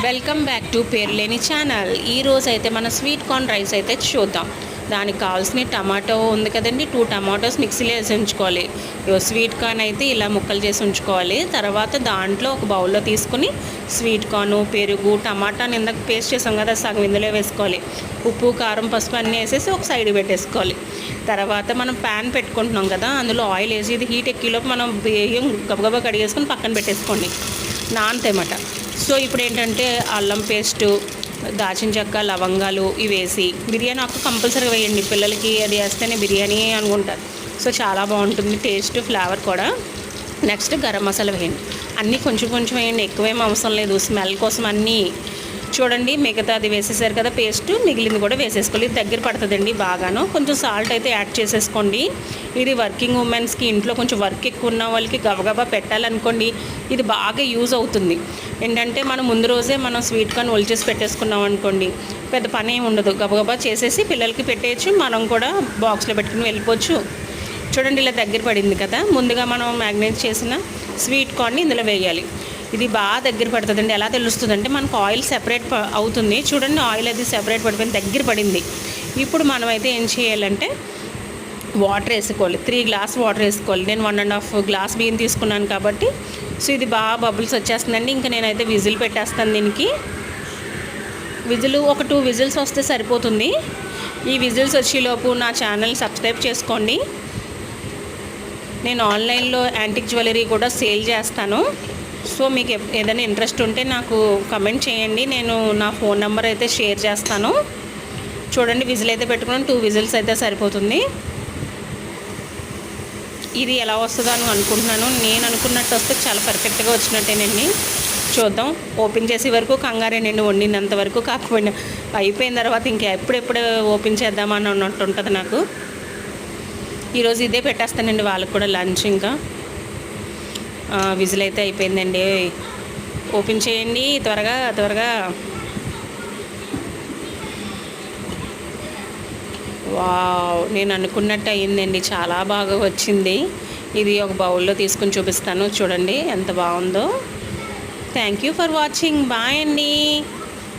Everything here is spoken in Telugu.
వెల్కమ్ బ్యాక్ టు పేర్లేని ఛానల్. ఈరోజు అయితే మన స్వీట్ కార్న్ రైస్ అయితే చూద్దాం. దానికి కావాల్సిన టమాటో ఉంది కదండి, 2 టమాటోస్ మిక్సీలో వేసి ఉంచుకోవాలి. స్వీట్ కార్న్ అయితే ఇలా ముక్కలు చేసి ఉంచుకోవాలి. తర్వాత దాంట్లో ఒక బౌల్లో తీసుకుని స్వీట్ కార్న్, పెరుగు, టమాటాని ఇందాక పేస్ట్ చేసాం కదా, సగం ఇందులో వేసుకోవాలి. ఉప్పు, కారం, పసుపు అన్నీ వేసేసి ఒక సైడ్ పెట్టేసుకోవాలి. తర్వాత మనం ప్యాన్ పెట్టుకుంటున్నాం కదా, అందులో ఆయిల్ వేసి ఇది హీట్ ఎక్కిలోపు మనం బియ్యం గబగబా కడిగేసుకొని పక్కన పెట్టేసుకోండి, నానతేమాట. సో ఇప్పుడు ఏంటంటే అల్లం పేస్టు, దాచిన చెక్క, లవంగాలు ఇవి వేసి, బిర్యానీ ఆకు కంపల్సరీగా వేయండి. పిల్లలకి అది వేస్తేనే బిర్యానీ అనుకుంటారు. సో చాలా బాగుంటుంది టేస్ట్, ఫ్లేవర్ కూడా. నెక్స్ట్ గరం మసాలా వేయండి. అన్నీ కొంచెం కొంచెం వేయండి, ఎక్కువేం అవసరం లేదు. స్మెల్ కోసం అన్నీ చూడండి. మిగతా అది వేసేసారు కదా పేస్ట్, మిగిలింది కూడా వేసేసుకోవాలి. ఇది దగ్గర పడుతుందండి బాగాను. కొంచెం సాల్ట్ అయితే యాడ్ చేసేసుకోండి. ఇది వర్కింగ్ ఉమెన్స్కి, ఇంట్లో కొంచెం వర్క్ ఎక్కువ ఉన్న వాళ్ళకి గబగబా పెట్టాలనుకోండి, ఇది బాగా యూజ్ అవుతుంది. ఏంటంటే మనం ముందు రోజే మనం స్వీట్ కార్న్ ఒలిచేసి పెట్టేసుకున్నాం అనుకోండి, పెద్ద పని ఏమి ఉండదు. గబగబా చేసేసి పిల్లలకి పెట్టేయచ్చు, మనం కూడా బాక్స్లో పెట్టుకుని వెళ్ళిపోవచ్చు. చూడండి ఇలా దగ్గర పడింది కదా. ముందుగా మనం మ్యాగ్నేట్ చేసిన స్వీట్ కార్న్ని ఇందులో వేయాలి. ఇది బాగా దగ్గర పడుతుందండి. ఎలా తెలుస్తుంది అంటే మనకు ఆయిల్ సెపరేట్ అవుతుంది. చూడండి ఆయిల్ అది సెపరేట్ పడిపోయింది, దగ్గర పడింది. ఇప్పుడు మనమైతే ఏం చేయాలంటే వాటర్ వేసుకోవాలి. 3 గ్లాస్ వాటర్ వేసుకోవాలి. నేను 1.5 గ్లాస్ బియ్యం తీసుకున్నాను కాబట్టి. సో ఇది బాగా బబుల్స్ వచ్చేస్తుందండి. ఇంకా నేనైతే విజిల్ పెట్టేస్తాను దీనికి. ఒక 2 విజిల్స్ వస్తే సరిపోతుంది. ఈ విజిల్స్ వచ్చేలోపు నా ఛానల్ సబ్స్క్రైబ్ చేసుకోండి. నేను ఆన్లైన్లో యాంటిక్ జ్యువెలరీ కూడా సేల్ చేస్తాను. సో మీకు ఏదైనా ఇంట్రెస్ట్ ఉంటే నాకు కమెంట్ చేయండి, నేను నా ఫోన్ నెంబర్ అయితే షేర్ చేస్తాను. చూడండి విజిల్ అయితే పెట్టుకున్నాను, 2 విజిల్స్ అయితే సరిపోతుంది. ఇది ఎలా వస్తుందో అని అనుకుంటున్నాను. నేను అనుకున్నట్టు వస్తే చాలా పర్ఫెక్ట్గా వచ్చినట్టేనండి. చూద్దాం. ఓపెన్ చేసే వరకు కంగారేనండి, వండినంత వరకు కాకపోయినా అయిపోయిన తర్వాత ఇంకా ఎప్పుడెప్పుడు ఓపెన్ చేద్దామని అన్నట్టు ఉంటుంది నాకు. ఈరోజు ఇదే పెట్టేస్తానండి వాళ్ళకి కూడా లంచ్. ఇంకా విజిల్ అయితే అయిపోయిందండి. ఓపెన్ చేయండి త్వరగా త్వరగా. వావ్, నేను అనుకున్నట్టు అయ్యిందండి, చాలా బాగా వచ్చింది. ఇది ఒక బౌల్లో తీసుకుని చూపిస్తాను. చూడండి ఎంత బాగుందో. Thank you for watching. Bye అండి.